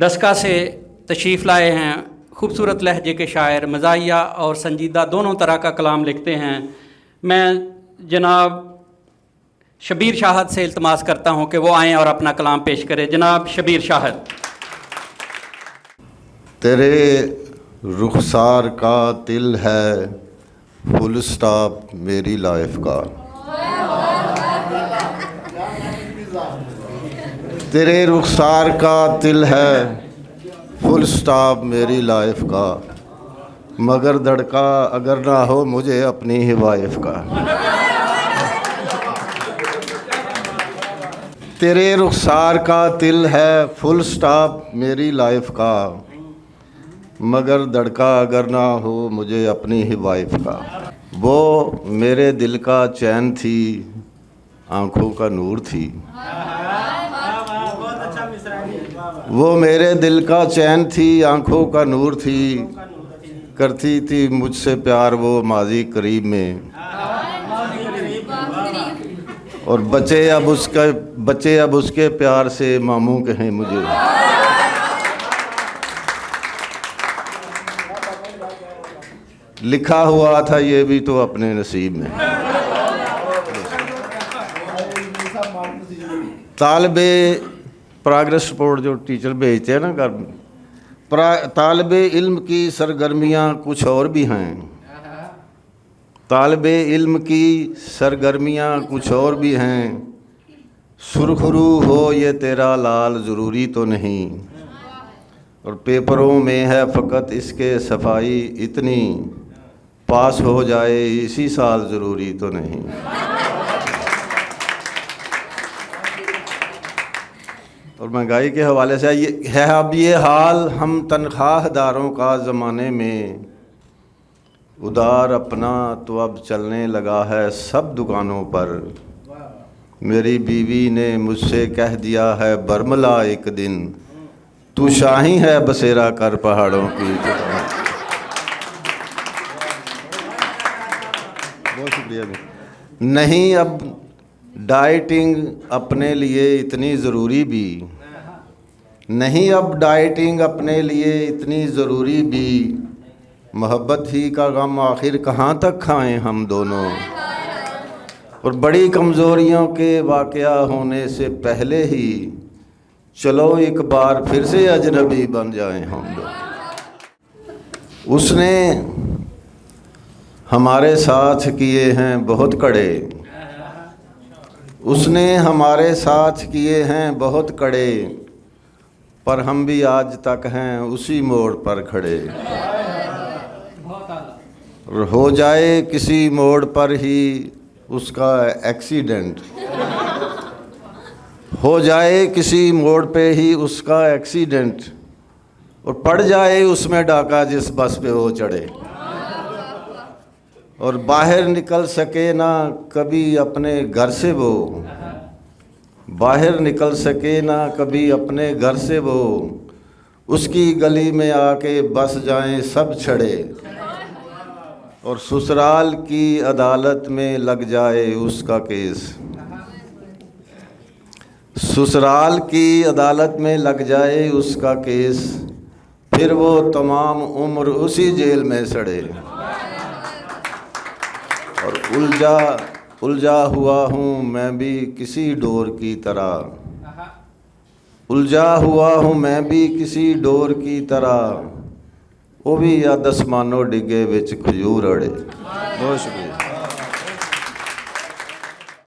दसका से तशरीफ़ लाए हैं। खूबसूरत लहजे के शायर, मज़ाहिया और संजीदा दोनों तरह का कलाम लिखते हैं। मैं जनाब शबीर शाहद से इल्तमास करता हूँ कि वो आएँ और अपना कलाम पेश करें। जनाब शबीर शाहद। तेरे रुखसार का तिल है फुल स्टॉप मेरी लाइफ का। तेरे रुखसार का तिल है फुल स्टॉप मेरी लाइफ का, मगर धड़का अगर ना हो मुझे अपनी ही वाइफ का। तेरे रुखसार का तिल है फुल स्टॉप मेरी लाइफ का, मगर धड़का अगर ना हो मुझे अपनी ही वाइफ का। वो मेरे दिल का चैन थी, आँखों का नूर थी। वो मेरे दिल का चैन थी, आँखों का नूर थी। करती थी मुझसे प्यार वो माजी करीब में, और बचे अब उसके प्यार से मामू कहें मुझे। लिखा हुआ था ये भी तो अपने नसीब में। तालिबे प्रोग्रेस रिपोर्ट जो टीचर भेजते हैं ना घर में, तालिबे इल्म की सरगर्मियाँ कुछ और भी हैं। तालिबे इल्म की सरगर्मियाँ कुछ और भी हैं। सुरखरू हो ये तेरा लाल ज़रूरी तो नहीं, और पेपरों में है फ़कत इसके सफाई इतनी, पास हो जाए इसी साल ज़रूरी तो नहीं। और महंगाई के हवाले से ये है अब ये हाल हम तनख्वाहदारों का ज़माने में, उधार अपना तो अब चलने लगा है सब दुकानों पर। मेरी बीवी ने मुझसे कह दिया है बरमला एक दिन, तू शाही है बसेरा कर पहाड़ों की। बहुत शुक्रिया। नहीं अब डाइटिंग अपने लिए इतनी ज़रूरी भी नहीं, अब डाइटिंग अपने लिए इतनी ज़रूरी भी। मोहब्बत ही का गम आखिर कहाँ तक खाएं हम दोनों, और बड़ी कमज़ोरियों के वाक़या होने से पहले ही चलो एक बार फिर से अजनबी बन जाएं हम दोनों। उसने हमारे साथ किए हैं बहुत कड़े, उसने हमारे साथ किए हैं बहुत कड़े, पर हम भी आज तक हैं उसी मोड़ पर खड़े। हो जाए किसी मोड़ पर ही उसका एक्सीडेंट, हो जाए किसी मोड़ पे ही उसका एक्सीडेंट, और पड़ जाए उसमें डाका जिस बस पे वो चढ़े, और बाहर निकल सके ना कभी अपने घर से वो, बाहर निकल सके ना कभी अपने घर से वो, उसकी गली में आके बस जाएं सब छड़े, और ससुराल की अदालत में लग जाए उसका केस, ससुराल की अदालत में लग जाए उसका केस, फिर वो तमाम उम्र उसी जेल में सड़े। और उलझा हुआ हूँ मैं भी किसी डोर की तरह, उलझा हुआ हूँ मैं भी किसी डोर की तरह, वो भी याद आसमानों डिगे विच खजूर अड़े। बहुत शुक्रिया।